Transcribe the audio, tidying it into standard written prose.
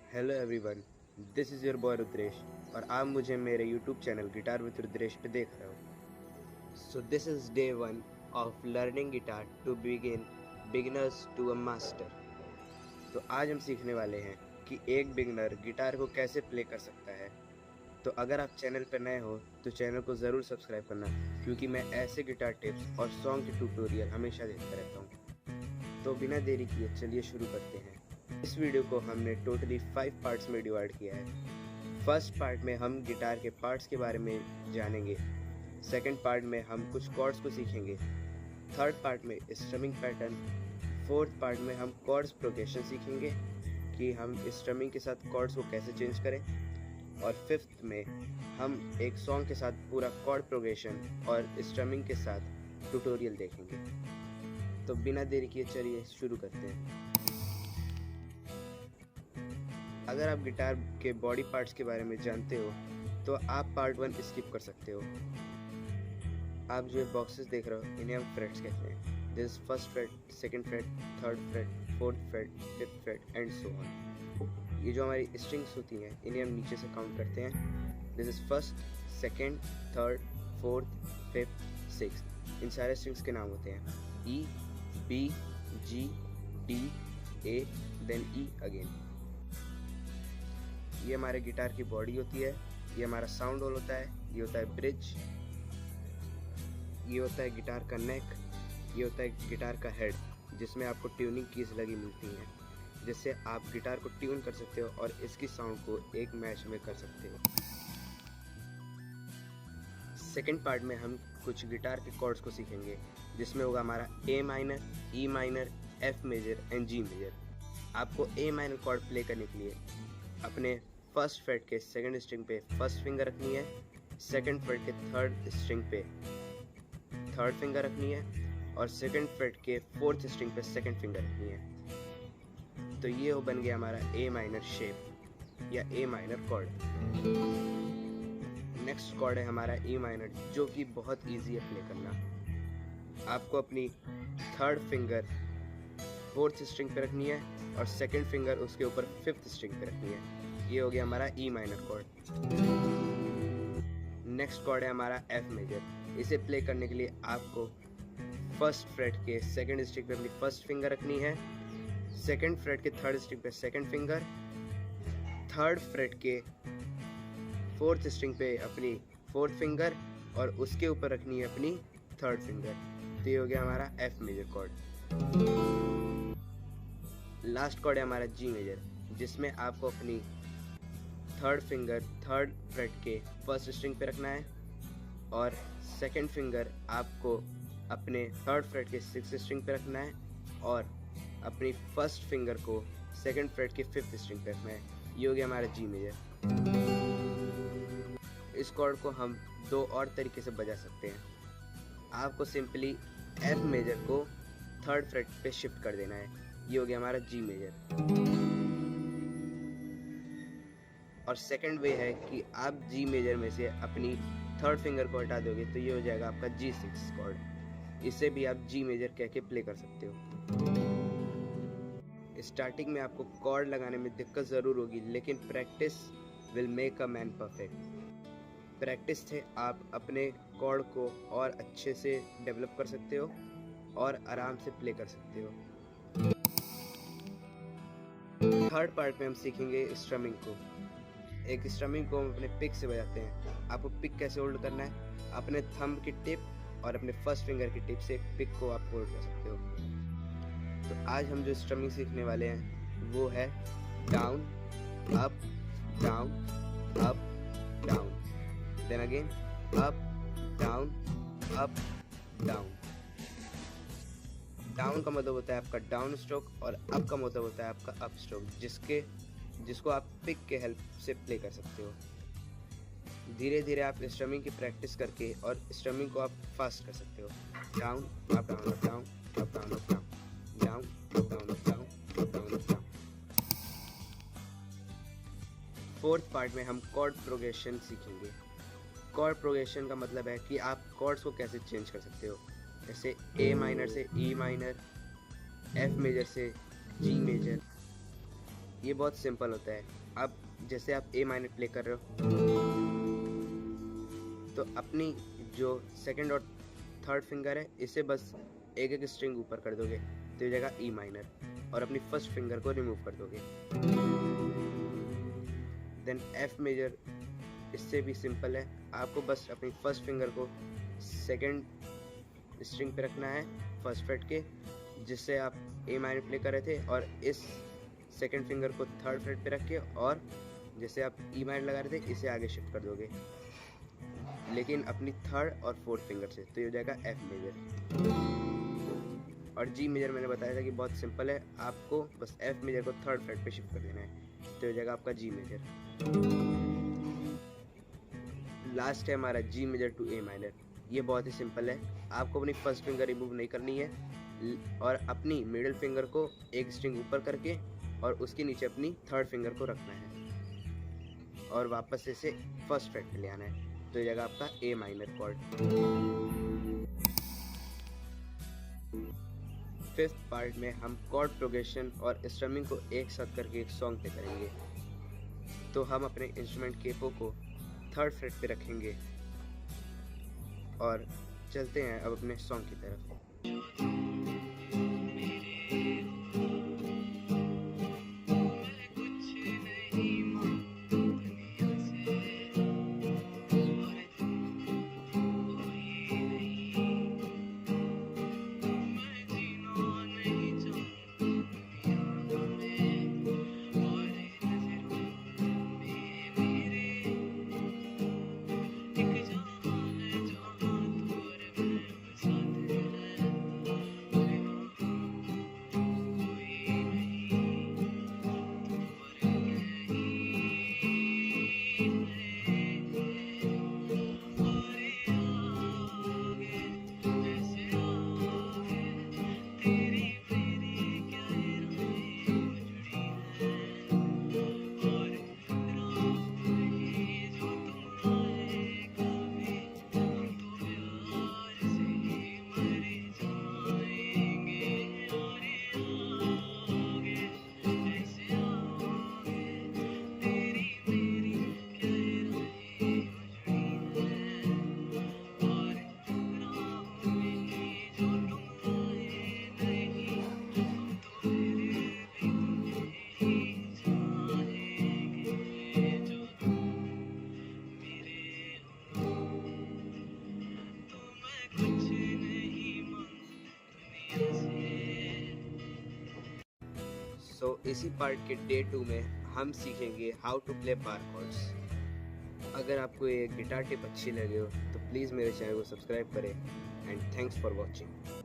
Hello everyone, this is your boy Rudresh और आप मुझे मेरे YouTube channel guitar with Rudresh पे देख रहे हो। So this is day 1 of learning guitar to begin beginners to a master. तो आज हम सीखने वाले हैं कि एक बिगिनर गिटार को कैसे प्ले कर सकता है। तो अगर आप चैनल पर नए हो तो चैनल को ज़रूर सब्सक्राइब करना, क्योंकि मैं ऐसे गिटार टिप्स और सॉन्ग के ट्यूटोरियल हमेशा देता रहता हूँ। तो बिना देरी किए चलिए शुरू करते हैं। इस वीडियो को हमने टोटली 5 पार्ट्स में डिवाइड किया है। फर्स्ट पार्ट में हम गिटार के पार्ट्स के बारे में जानेंगे। सेकंड पार्ट में हम कुछ कॉर्ड्स को सीखेंगे। थर्ड पार्ट में स्ट्रमिंग पैटर्न। फोर्थ पार्ट में हम कॉर्ड्स प्रोग्रेशन सीखेंगे कि हम स्ट्रमिंग के साथ कॉर्ड्स को कैसे चेंज करें। और फिफ्थ में हम एक सॉन्ग के साथ पूरा कॉर्ड प्रोग्रेशन और स्ट्रमिंग के साथ ट्यूटोरियल देखेंगे। तो बिना देरी किए चलिए शुरू करते हैं। अगर आप गिटार के बॉडी पार्ट्स के बारे में जानते हो तो आप पार्ट 1 स्किप कर सकते हो। आप जो बॉक्सेस देख रहे हो इन्हें हम फ्रेट्स कहते हैं। This is first freight, second freight, third freight, fourth freight, fifth freight and so on. ये जो हमारी स्ट्रिंग्स होती हैं इन्हें हम नीचे से काउंट करते हैं। This is first, second, third, fourth, fifth, sixth. इन सारे स्ट्रिंग्स के नाम होते हैं E, B, G, D, A, then E again. ये हमारे गिटार की बॉडी होती है। ये हमारा साउंड होल होता है। ये होता है ब्रिज। ये होता है गिटार का नेक। ये होता है गिटार का हेड, जिसमें आपको ट्यूनिंग कीज लगी मिलती हैं, जिससे आप गिटार को ट्यून कर सकते हो और इसकी साउंड को एक मैच में कर सकते हो। सेकेंड पार्ट में हम कुछ गिटार के कॉर्ड्स को सीखेंगे, जिसमें होगा हमारा A minor, E minor, F major and G major. आपको ए माइनर कॉर्ड प्ले करने के लिए अपने फर्स्ट फ्रेट के सेकंड स्ट्रिंग पे फर्स्ट फिंगर रखनी है, सेकंड फ्रेट के थर्ड स्ट्रिंग पे थर्ड फिंगर रखनी है और सेकंड फ्रेट के फोर्थ स्ट्रिंग पे सेकंड फिंगर रखनी है। तो ये हो बन गया हमारा ए माइनर शेप या A minor chord. Next chord है हमारा ई माइनर, जो कि बहुत इजी है प्ले करना। आपको अपनी थर्ड फिंगर फोर्थ स्ट्रिंग पे रखनी है और सेकंड फिंगर उसके ऊपर फिफ्थ स्ट्रिंग पे रखनी है। ये हो गया हमारा E minor chord. Next chord है हमारा एफ मेजर। इसे प्ले करने के लिए आपको फर्स्ट फ्रेट के सेकंड स्ट्रिंग पे अपनी फर्स्ट फिंगर रखनी है, सेकंड फ्रेट के थर्ड स्ट्रिंग पे सेकंड फिंगर, थर्ड फ्रेट के फोर्थ स्ट्रिंग पे अपनी फोर्थ फिंगर और उसके ऊपर रखनी है अपनी थर्ड फिंगर। तो ये हो गया हमारा F major chord. Last chord है हमारा जी मेजर, जिसमें आपको अपनी थर्ड फिंगर थर्ड फ्रेट के फर्स्ट स्ट्रिंग पे रखना है और सेकंड फिंगर आपको अपने थर्ड फ्रेट के सिक्स्थ स्ट्रिंग पे रखना है और अपनी फर्स्ट फिंगर को सेकंड फ्रेट के फिफ्थ स्ट्रिंग पे रखना है। ये हो गया हमारा जी मेजर। इस कॉर्ड को हम दो और तरीके से बजा सकते हैं। आपको सिंपली एफ मेजर को थर्ड फ्रेट पे शिफ्ट कर देना है। ये हो गया हमारा जी मेजर। और सेकंड वे है कि आप जी मेजर में से अपनी थर्ड फिंगर को हटा दोगे तो ये हो जाएगा आपका G6 कॉर्ड। इसे भी आप जी मेजर कह के प्ले कर सकते हो। स्टार्टिंग में आपको कॉर्ड लगाने में दिक्कत ज़रूर होगी, लेकिन practice will make a man perfect. Practice से आप अपने कॉर्ड को और अच्छे से डेवलप कर सकते हो और आराम से प्ले कर सकते हो। थर्ड पार्ट में हम सीखेंगे स्ट्रमिंग को। एक स्ट्रमिंग को हम अपने पिक से बजाते हैं। आपको पिक कैसे होल्ड करना है, अपने थंब की टिप और अपने फर्स्ट फिंगर की टिप से पिक को आप होल्ड कर सकते हो। तो आज हम जो स्ट्रमिंग सीखने वाले हैं वो है down up down up down, then again up down up down. Down का मतलब होता है आपका डाउन स्ट्रोक और अप का मतलब होता है आपका अप स्ट्रोक, जिसको आप पिक के हेल्प से प्ले कर सकते हो। धीरे धीरे आप स्ट्रमिंग की प्रैक्टिस करके और स्ट्रमिंग को आप फास्ट कर सकते हो। Down up down up down up down up down down up down up down up down up down. Fourth part में हम कॉर्ड प्रोग्रेशन सीखेंगे। कॉर्ड प्रोग्रेशन का मतलब है कि आप कॉर्ड्स को कैसे चेंज कर सकते हो। जैसे ए माइनर से ई माइनर, एफ मेजर से जी मेजर, ये बहुत सिंपल होता है। अब जैसे आप ए माइनर प्ले कर रहे हो तो अपनी जो सेकंड और थर्ड फिंगर है इसे बस एक एक स्ट्रिंग ऊपर कर दोगे तो ये जाएगा ई माइनर, और अपनी फर्स्ट फिंगर को रिमूव कर दोगे। देन एफ मेजर, इससे भी सिंपल है, आपको बस अपनी फर्स्ट फिंगर को सेकंड स्ट्रिंग पे रखना है फर्स्ट फ्रेट के, जिससे आप ए माइनर प्ले कर रहे थे, और इस सेकंड फिंगर को थर्ड फ्रेट पे रख के और जैसे आप ई माइनर लगा रहे थे इसे आगे शिफ्ट कर दोगे, लेकिन अपनी थर्ड और फोर्थ फिंगर से, तो ये हो जाएगा एफ मेजर। और जी मेजर मैंने बताया था कि बहुत सिंपल है, आपको बस एफ मेजर को थर्ड फ्रेट पे शिफ्ट कर देना है, तो हो जाएगा आपका जी मेजर। लास्ट है हमारा G major to A minor. ये बहुत ही सिंपल है, आपको अपनी फर्स्ट फिंगर रिमूव नहीं करनी है और अपनी मिडिल फिंगर को एक स्ट्रिंग ऊपर करके और उसके नीचे अपनी थर्ड फिंगर को रखना है और वापस इसे फर्स्ट फ्रेट पे ले आना है, तो ये जगह आपका ए माइनर कॉर्ड। फिफ्थ पार्ट में हम कॉर्ड प्रोग्रेशन और स्ट्रमिंग को एक साथ करके एक सॉन्ग पे करेंगे। तो हम अपने इंस्ट्रूमेंट केपो को थर्ड फ्रेट पे रखेंगे और चलते हैं अब अपने सॉन्ग की तरफ। इसी पार्ट के डे 2 में हम सीखेंगे how to play bar chords. अगर आपको ये गिटार टिप अच्छी लगे हो तो प्लीज़ मेरे चैनल को सब्सक्राइब करें एंड थैंक्स फॉर वॉचिंग।